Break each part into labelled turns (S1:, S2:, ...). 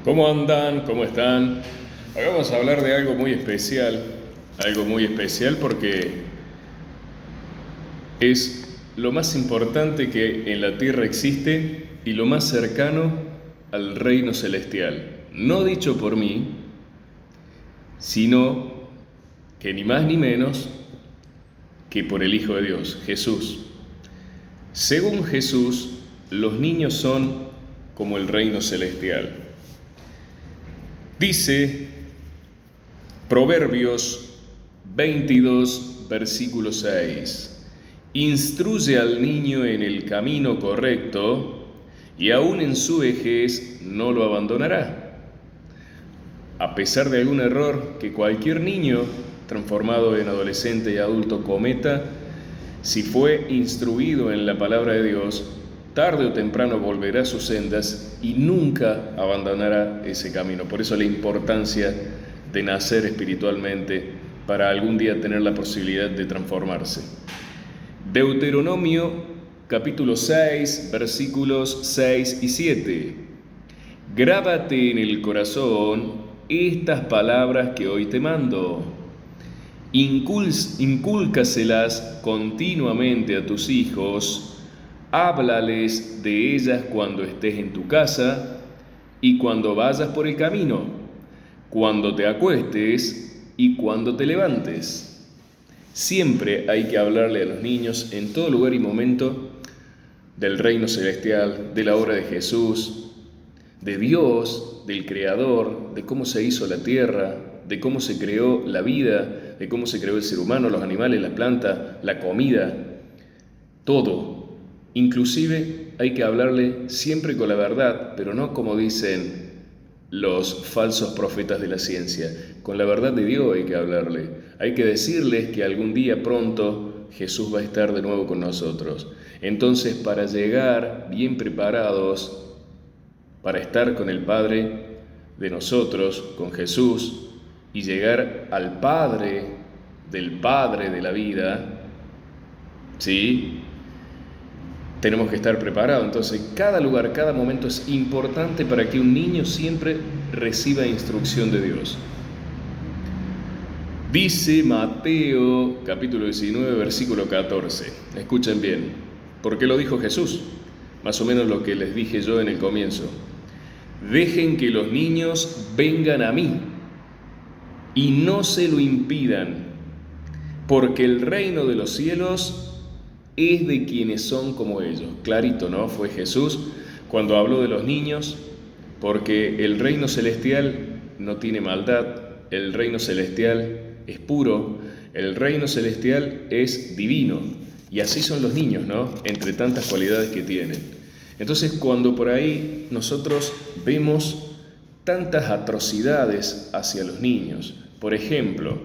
S1: ¿Cómo andan? ¿Cómo están? Hoy vamos a hablar de algo muy especial porque es lo más importante que en la tierra existe y lo más cercano al reino celestial. No dicho por mí, sino que ni más ni menos que por el Hijo de Dios, Jesús. Según Jesús, los niños son como el reino celestial. Dice Proverbios 22, versículo 6. Instruye al niño en el camino correcto, y aún en su vejez no lo abandonará. A pesar de algún error que cualquier niño transformado en adolescente y adulto cometa, si fue instruido en la palabra de Dios, tarde o temprano volverá a sus sendas y nunca abandonará ese camino. Por eso la importancia de nacer espiritualmente para algún día tener la posibilidad de transformarse. Deuteronomio capítulo 6, versículos 6 y 7. Grábate en el corazón estas palabras que hoy te mando. Incúlcaselas continuamente a tus hijos. Háblales de ellas cuando estés en tu casa y cuando vayas por el camino, cuando te acuestes y cuando te levantes. Siempre hay que hablarle a los niños en todo lugar y momento del reino celestial, de la obra de Jesús, de Dios, del Creador, de cómo se hizo la tierra, de cómo se creó la vida, de cómo se creó el ser humano, los animales, la planta, la comida, todo. Inclusive hay que hablarle siempre con la verdad, pero no como dicen los falsos profetas de la ciencia. Con la verdad de Dios hay que hablarle. Hay que decirles que algún día pronto Jesús va a estar de nuevo con nosotros. Entonces, para llegar bien preparados, para estar con el Padre de nosotros, con Jesús, y llegar al Padre de la vida, ¿sí? Tenemos que estar preparados. Entonces, cada lugar, cada momento es importante para que un niño siempre reciba instrucción de Dios. Dice Mateo capítulo 19, versículo 14. Escuchen bien, porque lo dijo Jesús, más o menos lo que les dije yo en el comienzo. Dejen que los niños vengan a mí y no se lo impidan, porque el reino de los cielos es de quienes son como ellos. Clarito, ¿no? Fue Jesús cuando habló de los niños, porque el reino celestial no tiene maldad, el reino celestial es puro, el reino celestial es divino, y así son los niños, ¿no? Entre tantas cualidades que tienen. Entonces, cuando por ahí nosotros vemos tantas atrocidades hacia los niños, por ejemplo,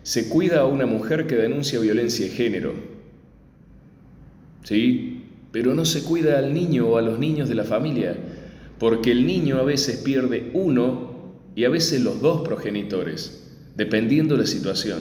S1: se cuida a una mujer que denuncia violencia de género, ¿sí? Pero no se cuida al niño o a los niños de la familia, porque el niño a veces pierde uno y a veces los dos progenitores, dependiendo de la situación.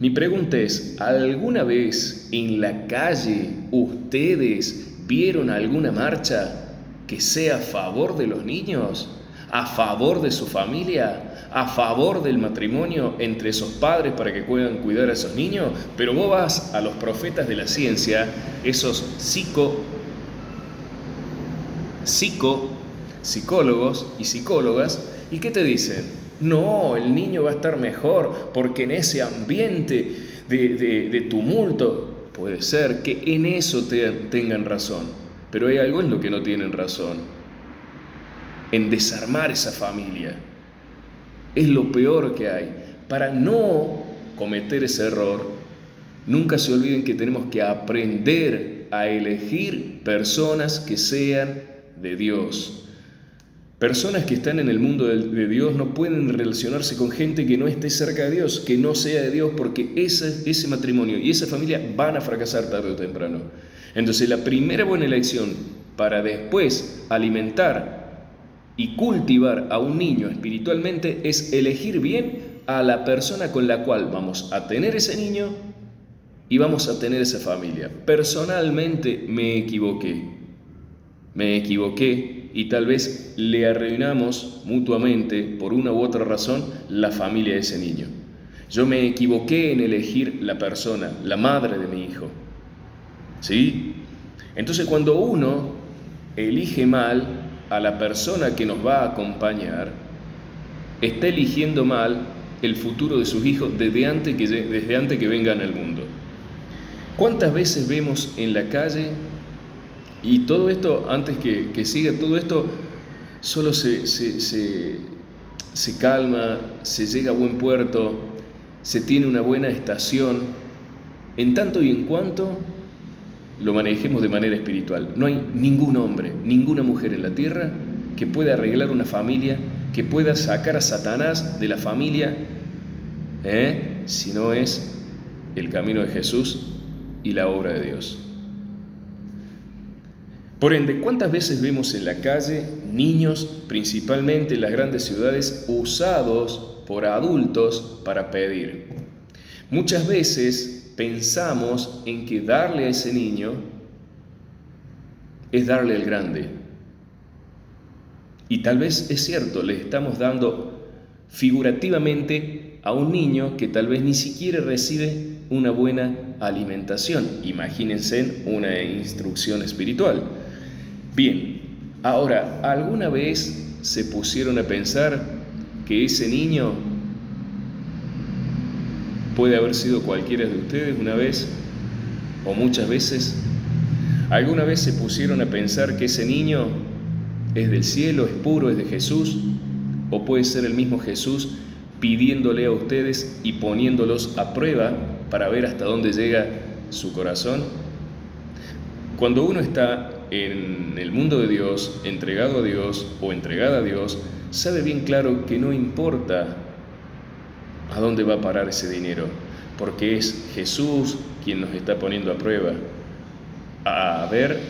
S1: Mi pregunta es, ¿alguna vez en la calle ustedes vieron alguna marcha que sea a favor de los niños, a favor de su familia, a favor del matrimonio entre esos padres para que puedan cuidar a esos niños? Pero vos vas a los profetas de la ciencia, esos psicólogos y psicólogas, ¿y qué te dicen? No, el niño va a estar mejor porque en ese ambiente de tumulto, puede ser que en eso tengan razón, pero hay algo en lo que no tienen razón, en desarmar esa familia. Es lo peor que hay. Para no cometer ese error, nunca se olviden que tenemos que aprender a elegir personas que sean de Dios. Personas que están en el mundo de Dios no pueden relacionarse con gente que no esté cerca de Dios, que no sea de Dios, porque ese matrimonio y esa familia van a fracasar tarde o temprano. Entonces, la primera buena elección para después alimentar y cultivar a un niño espiritualmente es elegir bien a la persona con la cual vamos a tener ese niño y vamos a tener esa familia. Personalmente me equivoqué y tal vez le arruinamos mutuamente, por una u otra razón, la familia de ese niño. Yo me equivoqué en elegir la persona, la madre de mi hijo. ¿Sí? Entonces, cuando uno elige mal a la persona que nos va a acompañar, está eligiendo mal el futuro de sus hijos desde antes que vengan al mundo. ¿Cuántas veces vemos en la calle, y todo esto, antes que siga, todo esto solo se calma, se llega a buen puerto, se tiene una buena estación, en tanto y en cuanto lo manejemos de manera espiritual? No hay ningún hombre, ninguna mujer en la tierra que pueda arreglar una familia, que pueda sacar a Satanás de la familia, si no es el camino de Jesús y la obra de Dios. Por ende, ¿cuántas veces vemos en la calle niños, principalmente en las grandes ciudades, usados por adultos para pedir? Muchas veces pensamos en que darle a ese niño es darle al grande. Y tal vez es cierto, le estamos dando figurativamente a un niño que tal vez ni siquiera recibe una buena alimentación. Imagínense una instrucción espiritual. Bien, ahora, ¿alguna vez se pusieron a pensar que ese niño puede haber sido cualquiera de ustedes una vez o muchas veces? ¿Alguna vez se pusieron a pensar que ese niño es del cielo, es puro, es de Jesús? ¿O puede ser el mismo Jesús pidiéndole a ustedes y poniéndolos a prueba para ver hasta dónde llega su corazón? Cuando uno está en el mundo de Dios, entregado a Dios o entregada a Dios, sabe bien claro que no importa a dónde va a parar ese dinero, porque es Jesús quien nos está poniendo a prueba, a ver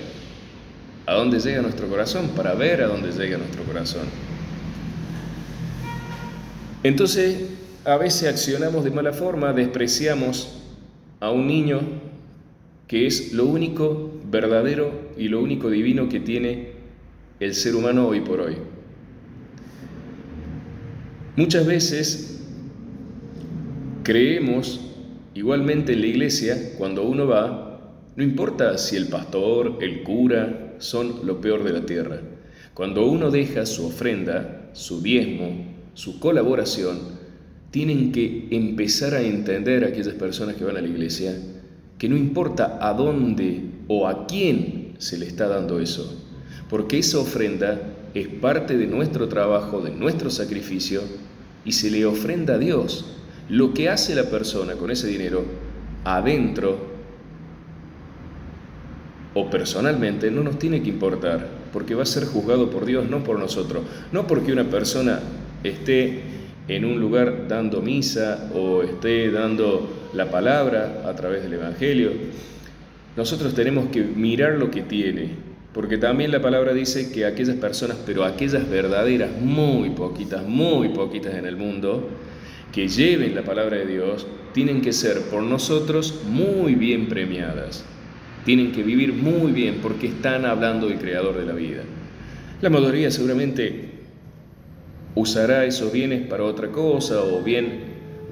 S1: a dónde llega nuestro corazón, para ver a dónde llega nuestro corazón. Entonces, a veces accionamos de mala forma, despreciamos a un niño que es lo único verdadero y lo único divino que tiene el ser humano hoy por hoy. Muchas veces creemos, igualmente en la iglesia, cuando uno va, no importa si el pastor, el cura, son lo peor de la tierra. Cuando uno deja su ofrenda, su diezmo, su colaboración, tienen que empezar a entender a aquellas personas que van a la iglesia que no importa a dónde o a quién se le está dando eso, porque esa ofrenda es parte de nuestro trabajo, de nuestro sacrificio, y se le ofrenda a Dios. Lo que hace la persona con ese dinero adentro o personalmente no nos tiene que importar, porque va a ser juzgado por Dios, no por nosotros. No porque una persona esté en un lugar dando misa o esté dando la palabra a través del Evangelio. Nosotros tenemos que mirar lo que tiene, porque también la palabra dice que aquellas personas, pero aquellas verdaderas, muy poquitas en el mundo, que lleven la palabra de Dios, tienen que ser por nosotros muy bien premiadas. Tienen que vivir muy bien porque están hablando del Creador de la vida. La mayoría seguramente usará esos bienes para otra cosa, o bien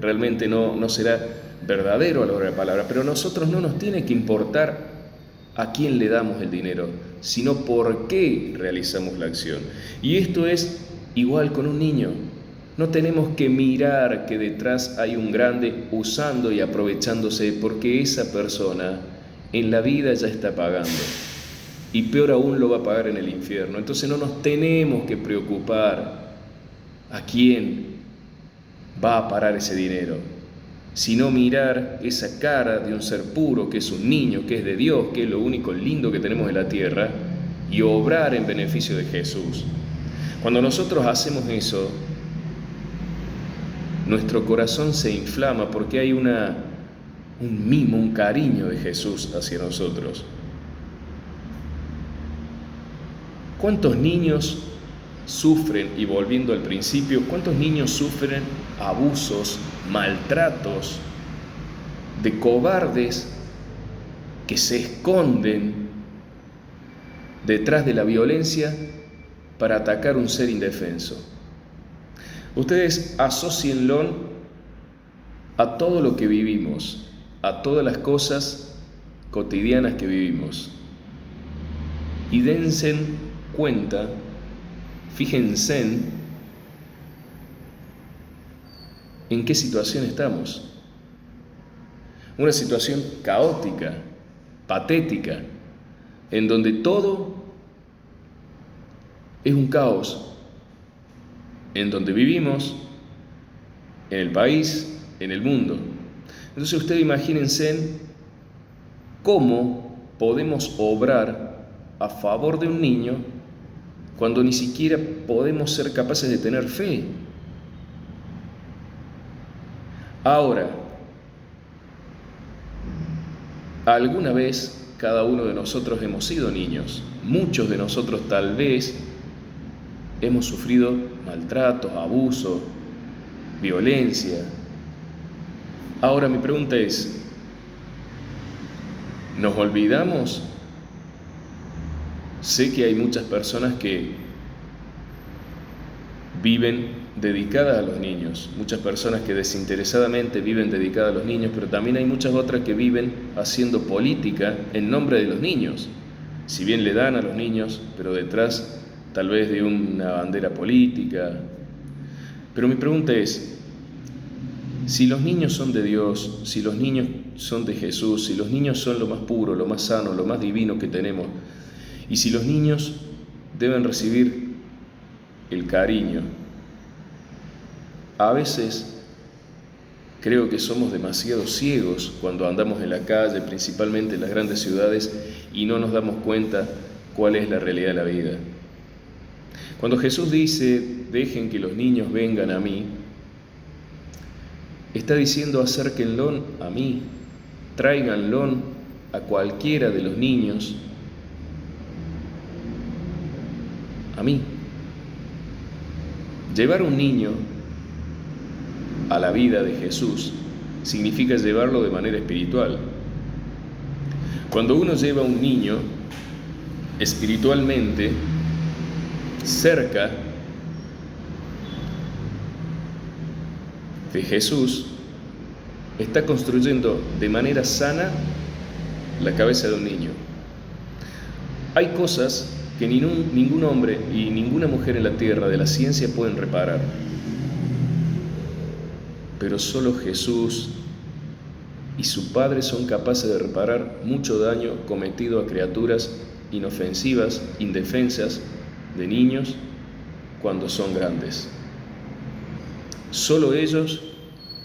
S1: realmente no será verdadero a la hora de la palabra, pero a nosotros no nos tiene que importar a quién le damos el dinero, sino por qué realizamos la acción. Y esto es igual con un niño. No tenemos que mirar que detrás hay un grande usando y aprovechándose, porque esa persona en la vida ya está pagando, y peor aún lo va a pagar en el infierno. Entonces no nos tenemos que preocupar a quién va a parar ese dinero, sino mirar esa cara de un ser puro, que es un niño, que es de Dios, que es lo único lindo que tenemos en la tierra, y obrar en beneficio de Jesús. Cuando nosotros hacemos eso, nuestro corazón se inflama porque hay un mimo, un cariño de Jesús hacia nosotros. ¿Cuántos niños sufren, y volviendo al principio, cuántos niños sufren abusos, maltratos de cobardes que se esconden detrás de la violencia para atacar un ser indefenso. Ustedes asócienlo a todo lo que vivimos, a todas las cosas cotidianas que vivimos. Y dense cuenta, fíjense en qué situación estamos. Una situación caótica, patética, en donde todo es un caos, en donde vivimos, en el país, en el mundo. Entonces ustedes imagínense cómo podemos obrar a favor de un niño cuando ni siquiera podemos ser capaces de tener fe. Ahora, alguna vez cada uno de nosotros hemos sido niños. Muchos de nosotros tal vez hemos sufrido maltratos, abuso, violencia. Ahora mi pregunta es, ¿nos olvidamos? Sé que hay muchas personas que viven dedicadas a los niños, muchas personas que desinteresadamente viven dedicadas a los niños, pero también hay muchas otras que viven haciendo política en nombre de los niños. Si bien le dan a los niños, pero detrás tal vez de una bandera política. Pero mi pregunta es, si los niños son de Dios, si los niños son de Jesús, si los niños son lo más puro, lo más sano, lo más divino que tenemos, y si los niños deben recibir el cariño, a veces creo que somos demasiado ciegos cuando andamos en la calle, principalmente en las grandes ciudades, y no nos damos cuenta cuál es la realidad de la vida. Cuando Jesús dice, dejen que los niños vengan a mí, está diciendo, acérquenlo a mí, tráiganlo a cualquiera de los niños, a mí. Llevar un niño a la vida de Jesús significa llevarlo de manera espiritual. Cuando uno lleva a un niño espiritualmente cerca de Jesús, está construyendo de manera sana la cabeza de un niño. Hay cosas que ningún hombre y ninguna mujer en la tierra de la ciencia pueden reparar, pero solo Jesús y su Padre son capaces de reparar mucho daño cometido a criaturas inofensivas, indefensas, de niños cuando son grandes. Solo ellos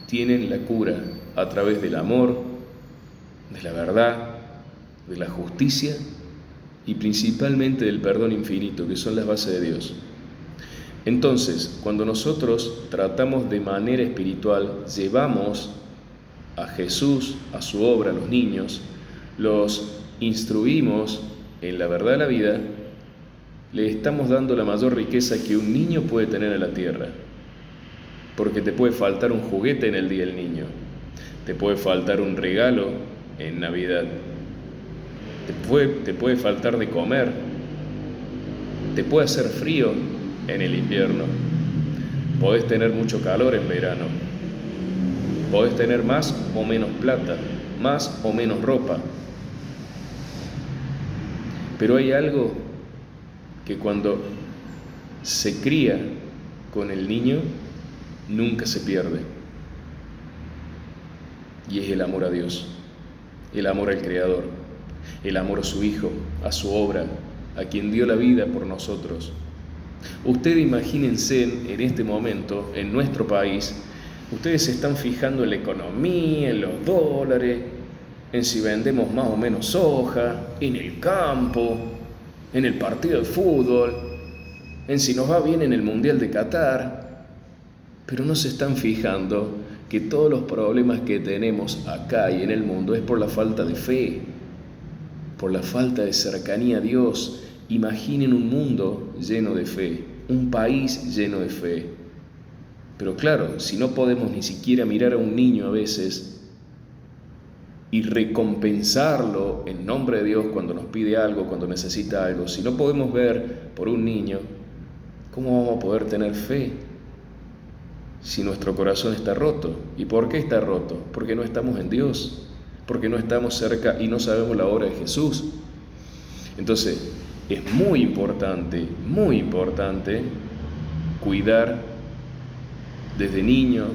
S1: tienen la cura a través del amor, de la verdad, de la justicia y principalmente del perdón infinito, que son las bases de Dios. Entonces, cuando nosotros tratamos de manera espiritual, llevamos a Jesús, a su obra, a los niños, los instruimos en la verdad de la vida, le estamos dando la mayor riqueza que un niño puede tener en la tierra. Porque te puede faltar un juguete en el Día del Niño, te puede faltar un regalo en Navidad, te puede faltar de comer, te puede hacer frío en el invierno, podés tener mucho calor en verano, podés tener más o menos plata, más o menos ropa. Pero hay algo que cuando se cría con el niño, nunca se pierde. Y es el amor a Dios, el amor al Creador, el amor a su Hijo, a su obra, a quien dio la vida por nosotros. Ustedes imagínense en este momento, en nuestro país, ustedes se están fijando en la economía, en los dólares, en si vendemos más o menos soja, en el campo, en el partido de fútbol, en si nos va bien en el Mundial de Qatar, pero no se están fijando que todos los problemas que tenemos acá y en el mundo es por la falta de fe, por la falta de cercanía a Dios. Imaginen un mundo lleno de fe, un país lleno de fe. Pero claro, si no podemos ni siquiera mirar a un niño a veces y recompensarlo en nombre de Dios cuando nos pide algo, cuando necesita algo, si no podemos ver por un niño, ¿Cómo vamos a poder tener fe si nuestro corazón está roto? ¿Y por qué está roto? Porque no estamos en Dios, porque no estamos cerca y no sabemos la obra de Jesús. Entonces, es muy importante cuidar desde niño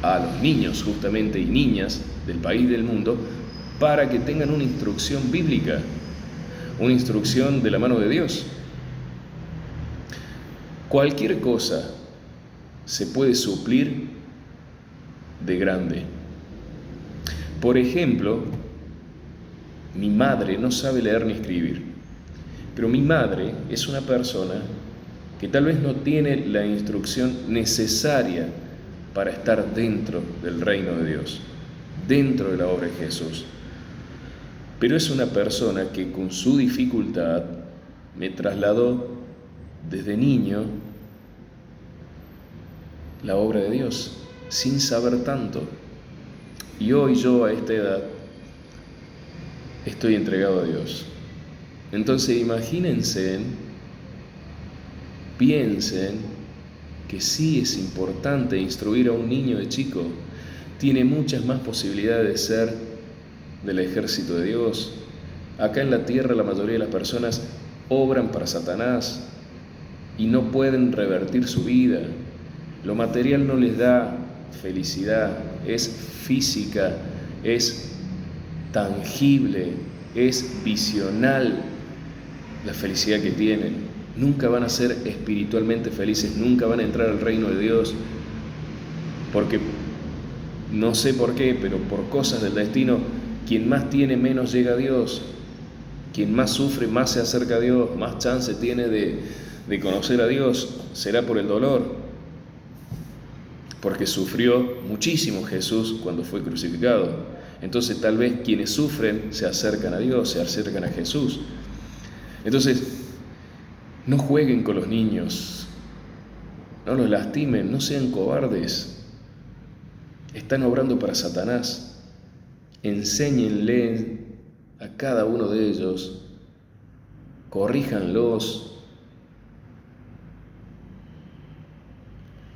S1: a los niños justamente y niñas del país y del mundo para que tengan una instrucción bíblica, una instrucción de la mano de Dios. Cualquier cosa se puede suplir de grande. Por ejemplo, mi madre no sabe leer ni escribir, pero mi madre es una persona que tal vez no tiene la instrucción necesaria para estar dentro del reino de Dios, dentro de la obra de Jesús. Pero es una persona que con su dificultad me trasladó desde niño la obra de Dios, sin saber tanto. Y hoy yo a esta edad estoy entregado a Dios. Entonces piensen que sí es importante instruir a un niño de chico. Tiene muchas más posibilidades de ser del ejército de Dios. Acá en la tierra la mayoría de las personas obran para Satanás y no pueden revertir su vida. Lo material no les da felicidad, es física, es tangible, es visional la felicidad que tienen. Nunca van a ser espiritualmente felices, nunca van a entrar al reino de Dios, porque no sé por qué, pero por cosas del destino, quien más tiene menos llega a Dios, quien más sufre más se acerca a Dios, más chance tiene de conocer a Dios, será por el dolor, porque sufrió muchísimo Jesús cuando fue crucificado. Entonces tal vez quienes sufren se acercan a Dios, se acercan a Jesús. Entonces, no jueguen con los niños, no los lastimen, no sean cobardes. Están obrando para Satanás. Enséñenle a cada uno de ellos, corríjanlos,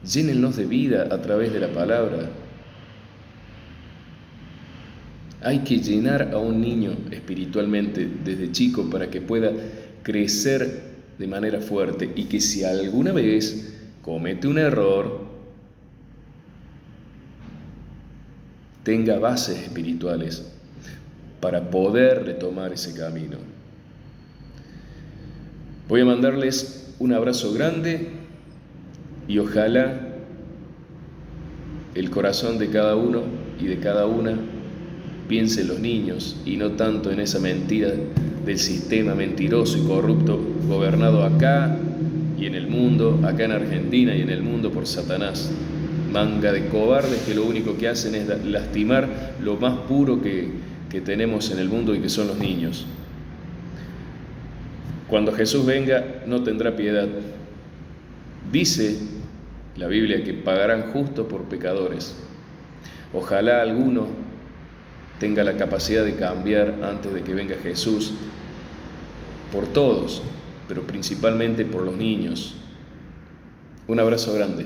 S1: llénenlos de vida a través de la palabra. Hay que llenar a un niño espiritualmente desde chico para que pueda crecer de manera fuerte y que si alguna vez comete un error, tenga bases espirituales para poder retomar ese camino. Voy a mandarles un abrazo grande y ojalá el corazón de cada uno y de cada una piense en los niños y no tanto en esa mentira del sistema mentiroso y corrupto gobernado acá y en el mundo, acá en Argentina y en el mundo por Satanás. Manga de cobardes que lo único que hacen es lastimar lo más puro que tenemos en el mundo y que son los niños. Cuando Jesús venga no tendrá piedad. Dice la Biblia que pagarán justo por pecadores. Ojalá alguno tenga la capacidad de cambiar antes de que venga Jesús, por todos, pero principalmente por los niños. Un abrazo grande.